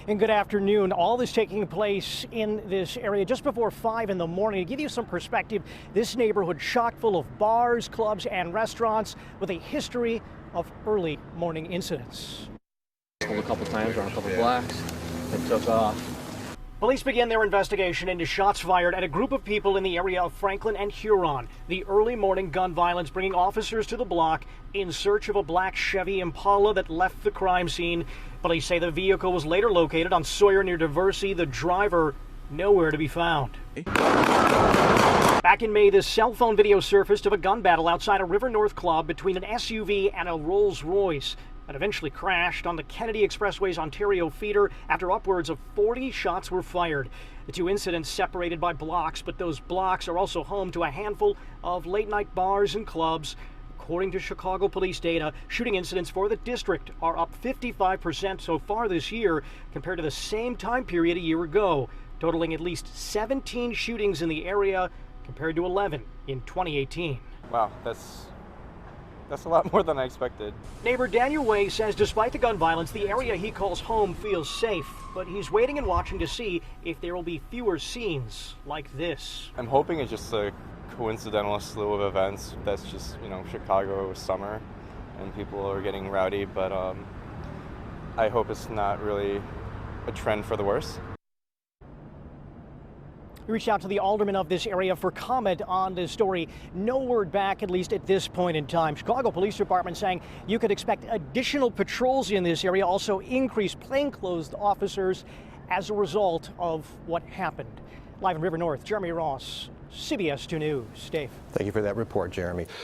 And good afternoon. All this taking place in this area just before 5 in the morning. To give you some perspective, this neighborhood chock full of bars, clubs, and restaurants with a history of early morning incidents. Pulled a couple times around a couple blocks and took off. Police began their investigation into shots fired at a group of people in the area of Franklin and Huron. The early morning gun violence bringing officers to the block in search of a black Chevy Impala that left the crime scene. Police say the vehicle was later located on Sawyer near Diversey. The driver nowhere to be found. Back in May, this cell phone video surfaced of a gun battle outside a River North club between an SUV and a Rolls Royce that eventually crashed on the Kennedy Expressway's Ontario feeder after upwards of 40 shots were fired. The two incidents separated by blocks, but those blocks are also home to a handful of late-night bars and clubs. According to Chicago police data, shooting incidents for the district are up 55% so far this year compared to the same time period a year ago, totaling at least 17 shootings in the area compared to 11 in 2018. Wow, that's a lot more than I expected. Neighbor Daniel Way says despite the gun violence, the area he calls home feels safe, but he's waiting and watching to see if there will be fewer scenes like this. I'm hoping it's just a coincidental slew of events. That's just, Chicago summer and people are getting rowdy, but I hope it's not really a trend for the worse. We reached out to the alderman of this area for comment on this story. No word back, at least at this point in time. Chicago Police Department saying you could expect additional patrols in this area, also increased plainclothes officers as a result of what happened. Live in River North, Jeremy Ross, CBS 2 News. Dave. Thank you for that report, Jeremy.